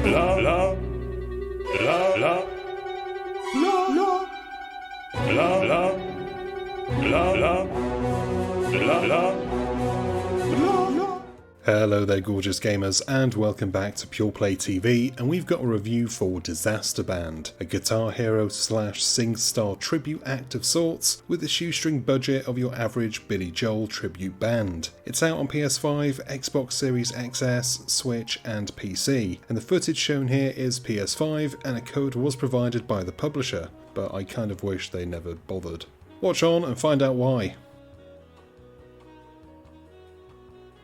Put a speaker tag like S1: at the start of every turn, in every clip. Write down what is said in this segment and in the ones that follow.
S1: La la la la la la la la la la la la. Hello there gorgeous gamers and welcome back to Pure Play TV, and we've got a review for Disaster Band, a Guitar Hero / SingStar tribute act of sorts with the shoestring budget of your average Billy Joel tribute band. It's out on PS5, Xbox Series XS, Switch and PC, and the footage shown here is PS5 and a code was provided by the publisher, but I kind of wish they never bothered. Watch on and find out why.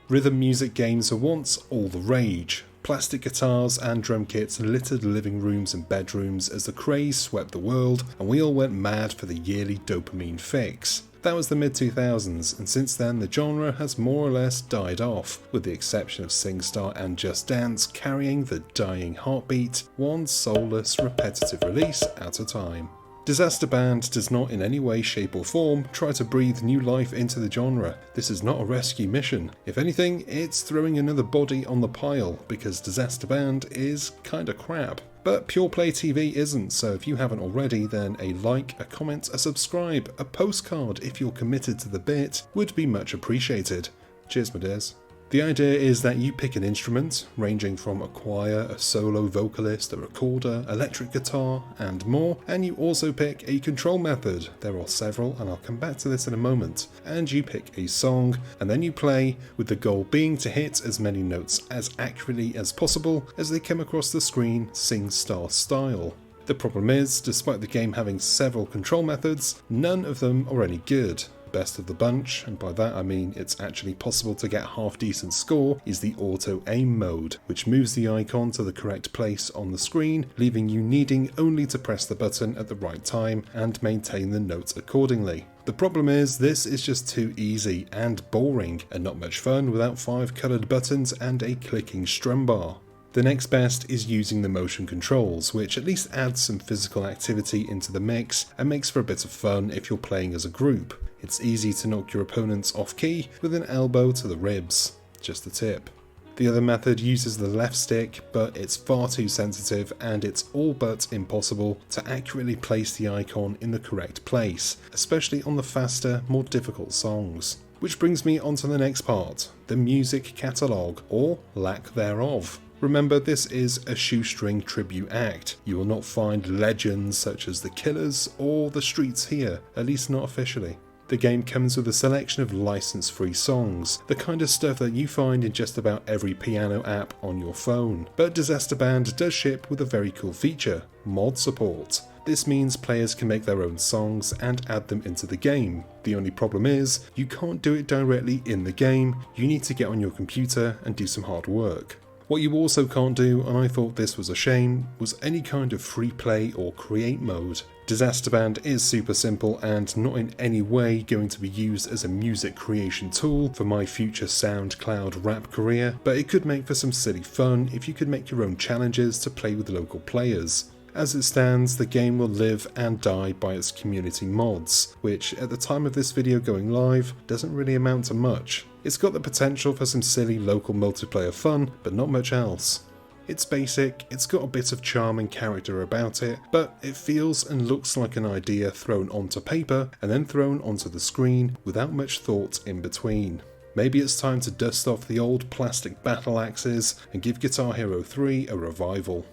S1: Rhythm music games were once all the rage. Plastic guitars and drum kits littered living rooms and bedrooms as the craze swept the world and we all went mad for the yearly dopamine fix. That was the mid-2000s, and since then the genre has more or less died off, with the exception of SingStar and Just Dance carrying the dying heartbeat, one soulless, repetitive release at a time. Disaster Band does not in any way, shape or form try to breathe new life into the genre. This is not a rescue mission. If anything, it's throwing another body on the pile, because Disaster Band is kinda crap. But Pure Play TV isn't, so if you haven't already, then a like, a comment, a subscribe, a postcard if you're committed to the bit would be much appreciated. Cheers my dears. The idea is that you pick an instrument, ranging from a choir, a solo vocalist, a recorder, electric guitar, and more, and you also pick a control method. There are several, and I'll come back to this in a moment. And you pick a song, and then you play, with the goal being to hit as many notes as accurately as possible as they come across the screen, SingStar style. The problem is, despite the game having several control methods, none of them are any good. Best of the bunch, and by that I mean it's actually possible to get a half decent score, is the auto aim mode, which moves the icon to the correct place on the screen, leaving you needing only to press the button at the right time and maintain the notes accordingly. The problem is, this is just too easy and boring, and not much fun without 5 coloured buttons and a clicking strum bar. The next best is using the motion controls, which at least adds some physical activity into the mix and makes for a bit of fun if you're playing as a group. It's easy to knock your opponents off key with an elbow to the ribs. Just a tip. The other method uses the left stick, but it's far too sensitive and it's all but impossible to accurately place the icon in the correct place, especially on the faster, more difficult songs. Which brings me on to the next part, the music catalogue, or lack thereof. Remember, this is a shoestring tribute act. You will not find legends such as The Killers or The Streets here, at least not officially. The game comes with a selection of license-free songs, the kind of stuff that you find in just about every piano app on your phone. But Disaster Band does ship with a very cool feature, mod support. This means players can make their own songs and add them into the game. The only problem is, you can't do it directly in the game, you need to get on your computer and do some hard work. What you also can't do, and I thought this was a shame, was any kind of free play or create mode. Disaster Band is super simple and not in any way going to be used as a music creation tool for my future SoundCloud rap career, but it could make for some silly fun if you could make your own challenges to play with local players. As it stands, the game will live and die by its community mods, which at the time of this video going live doesn't really amount to much. It's got the potential for some silly local multiplayer fun, but not much else. It's basic, it's got a bit of charm and character about it, but it feels and looks like an idea thrown onto paper and then thrown onto the screen without much thought in between. Maybe it's time to dust off the old plastic battle axes and give Guitar Hero 3 a revival.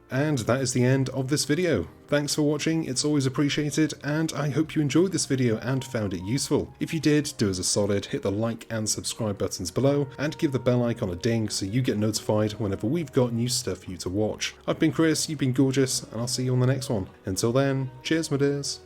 S1: And that is the end of this video. Thanks for watching, it's always appreciated, and I hope you enjoyed this video and found it useful. If you did, do us a solid, hit the like and subscribe buttons below, and give the bell icon a ding so you get notified whenever we've got new stuff for you to watch. I've been Chris, you've been gorgeous, and I'll see you on the next one. Until then, cheers my dears.